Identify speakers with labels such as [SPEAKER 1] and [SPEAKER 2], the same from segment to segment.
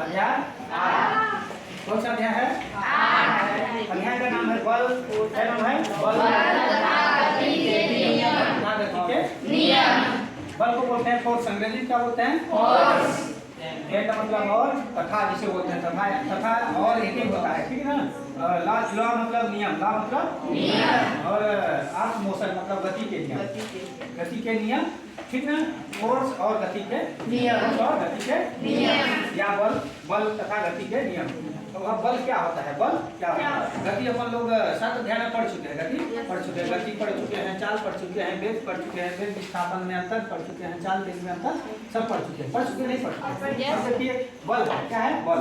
[SPEAKER 1] अध्याय 8। कौन सा अध्याय है? 8। अध्याय का नाम है बल। क्या नाम है? बल तथागति के नियम। बल को बोलते हैं फोर्स। अंग्रेजी क्या बोलते हैं? फोर्स। ये का मतलब और, तथा जिसे बोलते हैं तथा और एक ही होता है, ठीक है ना। लॉ मतलब नियम, लॉ मतलब नियम, और आर्ट मोशन मतलब गति के नियम, गति के नियम, ठीक ना। फोर्स और गति के नियम, और गति के नियम या बल तथा गति के नियम। तो अब बल क्या होता है? बल क्या होता है? गति अपन लोग 7 अध्याय में पढ़ चुके हैं। गति पढ़ चुके हैं, गति पढ़ चुके हैं, चाल पढ़ चुके हैं, वेग पढ़ चुके हैं, वेग विस्थापन में अंतर पढ़ चुके हैं, चाल वेग में अंतर सब पढ़ चुके हैं। पढ़ चुके नहीं पढ़ चुके? अब देखिए बल क्या है? बल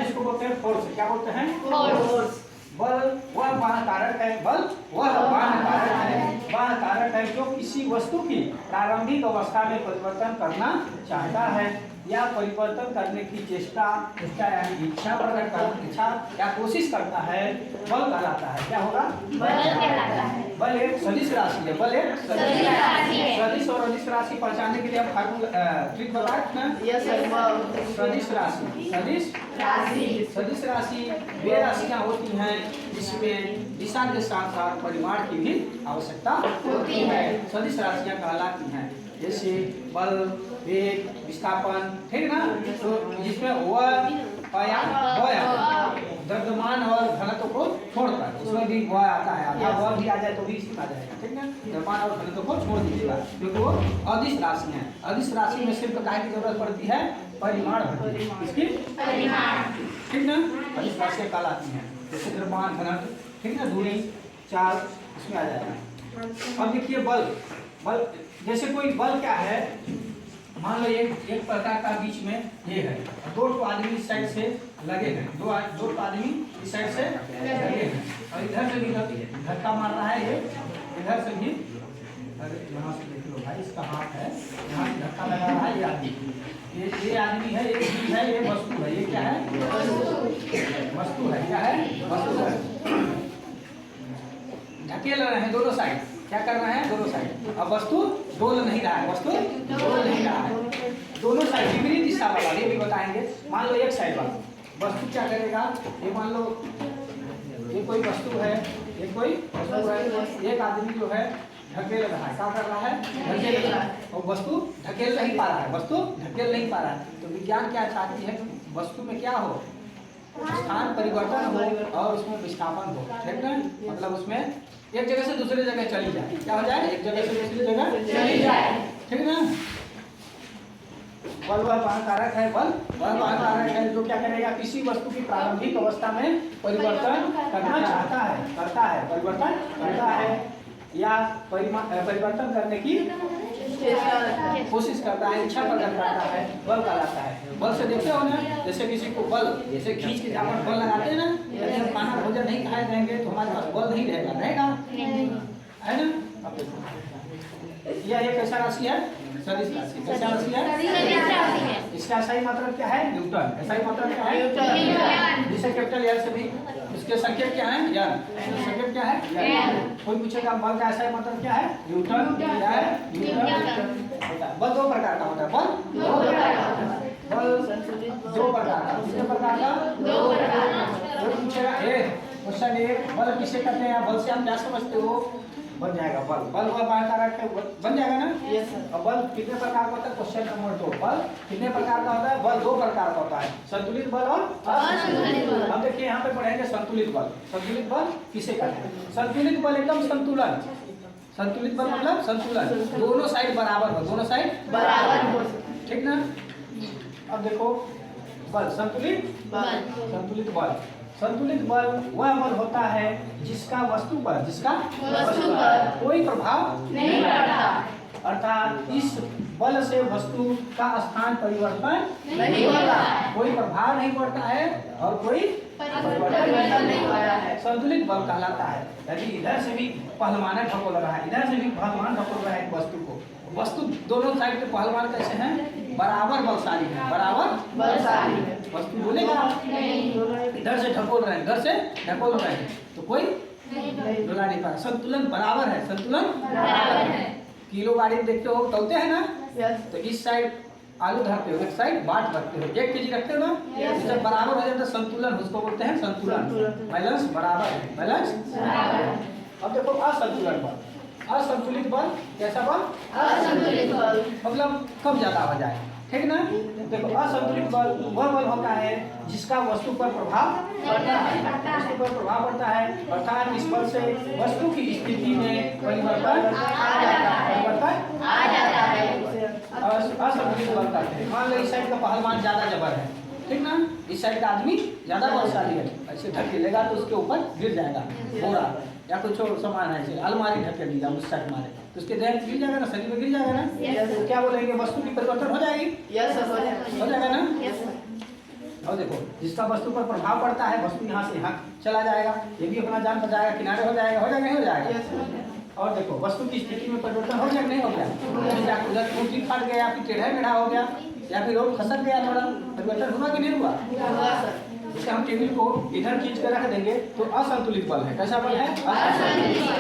[SPEAKER 1] जिसको बोलते हैं फोर्स। क्या बोलते हैं? फोर्स। बल वह बाह्य कारक है, बल वह बाह्य कारक है, बाह्य कारक है जो किसी वस्तु की प्रारंभिक अवस्था में परिवर्तन करना चाहता है या परिवर्तन करने की चेष्टा यानी इच्छा प्रकट करना, इच्छा या कोशिश करता है, बल कहलाता है। क्या होगा? बल कहलाता है। बल एक सदिश राशि है। बल एक सदिश राशि है। सदिश और अदिश राशि पहचानने के लिए आप फार्मूला ट्रिक बताएं ना। सदिश राशि, सदिश राशि, सदिश राशि वे राशियां होती हैं जिसमें दिशा के साथ साथ परिमाण की भी आवश्यकता होती है। सदिश राशियां कहलाती हैं, जैसे बल, वेग, विस्थापन, ठीक ना। तो जिसमें द्रव्यमान और घनत्व को छोड़कर उसमें भी वह आता है। आधा वह भी आ जाए तो भी इसमें आ जाएगा, ठीक ना। द्रव्यमान और घनत्व को छोड़ दीजिएगा क्योंकि वो अदिश राशि है। अदिश राशि में सिर्फ काय की जरूरत पड़ती है? परिमाण भर, इसकी परिमाण, ठीक ना। अदिश राशियां कहलाती हैं जैसे द्रव्यमान, घनत्व, ठीक ना, दूरी, चाल इसमें आ जाएगा। अब देखिए बल जैसे कोई बल क्या है, मान लो एक प्रकार का बीच में ये है, दो आदमी इस साइड से लगे हैं, दो आदमी इस साइड से लगे हैं और इधर से भी धक्का मार रहा है, ये इधर से भी, यहाँ से देख लो भाई, इसका हाथ है, यहाँ से धक्का लगा रहा है ये आदमी, ये आदमी है, ये चीज है, ये वस्तु है। ये क्या है? वस्तु है। क्या है? वस्तु है। ढकेल रहे हैं दोनों साइड, क्या कर रहे हैं? दोनों साइड। अब वस्तु डोल नहीं रहा है, वस्तु डोल नहीं रहा है, दोनों साइड विपरीत दिशा वाला, ये भी बताएंगे। मान लो एक साइड वाला वस्तु क्या करेगा, ये मान लो ये कोई वस्तु है, ये कोई वस्तु है, एक आदमी जो है ढकेल रहा है, क्या कर रहा है? ढकेल रहा है, और वस्तु ढकेल नहीं पा रहा है, वस्तु ढकेल नहीं पा रहा है। तो विज्ञान क्या चाहती है? वस्तु में क्या हो? स्थान परिवर्तन हो और उसमें विस्थापन हो, ठीक है। मतलब उसमें एक जगह से दूसरे जगह चली जाए, क्या हो जाए? एक जगह से दूसरी जगह चली जाए, ठीक है ना। बल वह बाह्य कारक है, बल वह बाह्य कारक है जो क्या करेगा? किसी वस्तु की प्रारंभिक अवस्था में परिवर्तन करना चाहता है, करता है, परिवर्तन करता है या परिवर्तन करने की कोशिश करता है, इच्छा प्रकट करता है, बल कहलाता है। बल से देखते हो ना, जैसे किसी को बल, जैसे खींच के अपन बल लगाते हैं ना, यदि हम खाना भोजन नहीं खाए जाएंगे तो हमारे पास बल नहीं रहेगा, है ना। यह एक ऐसा राशि है, सदिश राशि। कैसा राशि है? इसका सही मतलब क्या है? न्यूटन। ऐसा ही मतलब क्या है? न्यूटन। जिसे कैपिटल एल से भी, इसके संकेत क्या है? एन। संकेत क्या है? एन। कोई पूछेगा बल का ऐसा मतलब क्या है? न्यूटन। क्या है? न्यूटन। बल दो प्रकार का होता है, बल दो प्रकार का, बल दो प्रकार का, कितने प्रकार का? दो प्रकार का। कोई पूछेगा क्वेश्चन एक, बल किसे कहते हैं? बल से हम क्या समझते हो? बन जाएगा बल, बल वह बाह्य कारक है, बन जाएगा ना। Yes sir. अब बल कितने प्रकार का होता है? क्वेश्चन नंबर 2, बल कितने प्रकार का होता है? बल दो प्रकार का होता है, संतुलित बल और असंतुलित बल। अब देखिए यहाँ पे पढ़ेंगे संतुलित बल। संतुलित बल किसे कहते हैं? संतुलित बल एकदम संतुलन, संतुलित बल मतलब संतुलन, दोनों साइड बराबर हो, दोनों साइड बराबर हो, ठीक ना। अब देखो बल, संतुलित बल, संतुलित बल, संतुलित बल वह बल होता है जिसका वस्तु पर कोई प्रभाव नहीं पड़ता, अर्थात इस बल से वस्तु का स्थान परिवर्तन नहीं होता, कोई प्रभाव नहीं पड़ता है और कोई परिवर्तन नहीं हो रहा है, संतुलित बल कहलाता है। यदि इधर से भी पहलवान ढकोल रहा है, इधर से भी पहलवान ढकोल रहा है वस्तु को, वस्तु दोनों साइड के पहलवान कैसे हैं? बराबर बलशाली है, बराबर बलशाली है, वस्तु बोलेगा नहीं। इधर से ढकोल रहे हैं, इधर से ढकोल रहे हैं तो कोई डोला नहीं पाएगा, संतुलन बराबर है, संतुलन बराबर है। किलो गाड़ी देखते हो तौलते हैं ना, तो इस साइड आलू धरते हो, एक साइड बाट रखते हो, 1 kg रखते हो ना, तो जब बराबर हो जाए तो संतुलन, उसको बोलते हैं संतुलन, बैलेंस बराबर है, बैलेंस। अब देखो असंतुलन बल, असंतुलित बल कैसा बल?
[SPEAKER 2] असंतुलित बल
[SPEAKER 1] मतलब कम ज्यादा हो जाए, ठीक ना। देखो असंतुलित बल वह बल होता है जिसका वस्तु पर प्रभाव पड़ता है, वस्तु पर प्रभाव पड़ता है, अर्थात इस बल से वस्तु की स्थिति में परिवर्तन आ जाता है, परिवर्तन
[SPEAKER 2] आ जाता है।
[SPEAKER 1] असंतुलित बल करते हैं। मान लो इस साइड का पहलवान ज्यादा जबर है, ठीक ना, इस साइड का आदमी ज्यादा बलशाली है, ऐसे ढकेलेगा तो उसके ऊपर गिर जाएगा बोरा या कुछ और सामान है, ऐसे अलमारी ढकेल दिया, उस साइड मारे तो उसके देह गिर जाएगा ना, शरीर में गिर जाएगा ना, तो क्या बोलेंगे, वस्तु की परिवर्तन हो जाएगी, हो जाएगा ना। और देखो जिसका वस्तु पर प्रभाव पड़ता है, वस्तु यहाँ से यहाँ चला जाएगा, ये भी अपना जान बचाएगा, किनारे हो जाएगा, हो जाएगा नहीं हो जाएगा। और देखो वस्तु की स्थिति में परिवर्तन हो गया नहीं हो गया, उधर टूटी फट गया, फिर टेढ़ा मेढ़ा हो गया, या फिर रोड खसक गया, थोड़ा परिवर्तन हुआ कि नहीं हुआ। जैसे हम टेबल को इधर खींच कर रख देंगे तो असंतुलित बल है, कैसा बल है?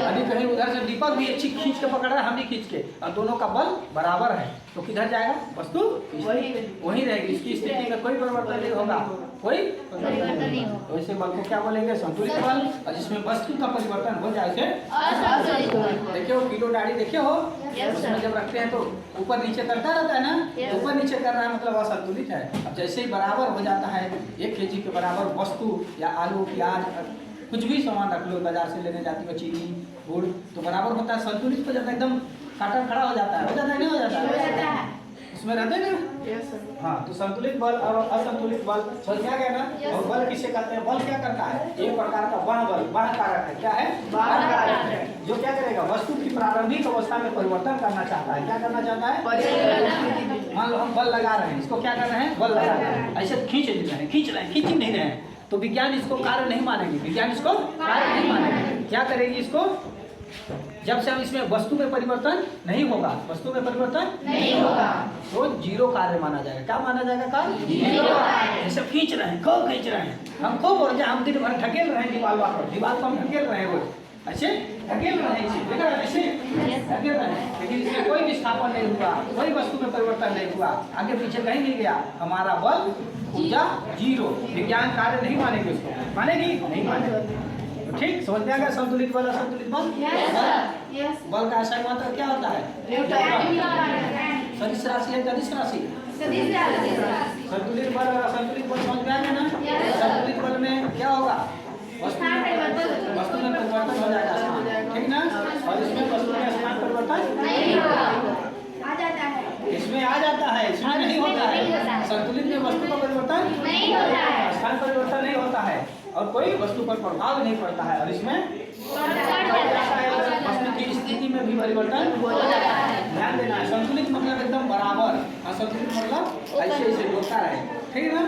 [SPEAKER 1] अभी कहीं उधर से दीपक भी अच्छी खींच के पकड़ रहा है, हम भी खींच के, और दोनों का बल बराबर है, तो किधर जाएगा वस्तु? वही रहेगी, इसकी स्थिति में कोई परिवर्तन नहीं होगा, कोई परिवर्तन नहीं होगा। तो इसे बल को क्या बोलेंगे? संतुलित बल। और जिसमें वस्तु का परिवर्तन हो जाए उसे असंतुलित बल। देखिए वो किलो डाड़ी देखे हो, उसमें जब रखते हैं तो ऊपर नीचे करता रहता है ना, ऊपर नीचे कर रहा है मतलब असंतुलित है। अब जैसे ही बराबर हो जाता है 1 kg के बराबर वस्तु या आलू प्याज कुछ भी सामान रख लो, बाजार से लेने जाती हो चीनी गुड़, तो बराबर होता है, संतुलित हो जाता है, एकदम काटा खड़ा हो जाता है, हो जाता है नहीं हो जाता है, उसमें रहते हैं ना। हाँ, तो संतुलित बल और असंतुलित बल समझ में आ गया ना। और बल किसे कहते हैं? बल क्या करता है? एक प्रकार का वह बल, वह कारक है, क्या है? वह कारक है, जो क्या करेगा? वस्तु की प्रारंभिक अवस्था में परिवर्तन करना चाहता है। क्या करना चाहता है? मान लो हम बल लगा रहे हैं, इसको क्या कर रहे हैं? बल लगा रहे हैं, ऐसे खींच रहे हैं, खींच ही नहीं रहे हैं, तो विज्ञान इसको कार्य नहीं मानेगी, विज्ञान इसको कार्य नहीं मानेगी। क्या करेगी इसको? जब से हम इसमें वस्तु में परिवर्तन नहीं होगा, वस्तु में परिवर्तन नहीं होगा, तो जीरो कार्य माना जाएगा। क्या माना जाएगा? कार्य जीरो। जैसे खींच रहे हैं, खूब खींच रहे हैं, हम खूब बोल जाए, हम दिन भर ढकेल रहे हैं दीवार पर, दीवार को हम ढकेल रहे हैं, वो ऐसे ढकेल रहे हैं, इसे देखा ऐसे ढकेल रहे हैं, लेकिन इसमें कोई विस्थापन नहीं हुआ, कोई वस्तु में परिवर्तन नहीं हुआ, आगे पीछे कहीं नहीं गया, हमारा बल ऊर्जा जीरो। विज्ञान कार्य नहीं मानेगी उसको, मानेगी नहीं मानेगी। ठीक, समझ में आ गया? संतुलित बल असंतुलित बल। बल का आशय मात्रा क्या होता है? सदिश राशि है, सदिश राशि। संतुलित बल और असंतुलित बल समझ में आ गया ना। संतुलित बल में क्या होगा? वस्तु में परिवर्तन हो जाएगा, ठीक ना। और इसमें वस्तु में स्थान परिवर्तन नहीं होगा, आ जाता है, इसमें आ जाता है, इसमें नहीं होता है। संतुलित में वस्तु का परिवर्तन नहीं होता है, स्थान परिवर्तन नहीं होता है, और कोई वस्तु पर प्रभाव नहीं पड़ता है, और इसमें वस्तु की स्थिति में भी परिवर्तन हो जाता है। ध्यान देना है, संतुलित मतलब एकदम बराबर, असंतुलित मतलब ऐसे ऐसे होता है, ठीक है ना।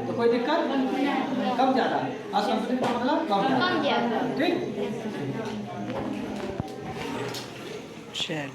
[SPEAKER 1] तो कोई दिक्कत? कम ज्यादा। असंतुलित का मतलब कम ज्यादा, ठीक। चल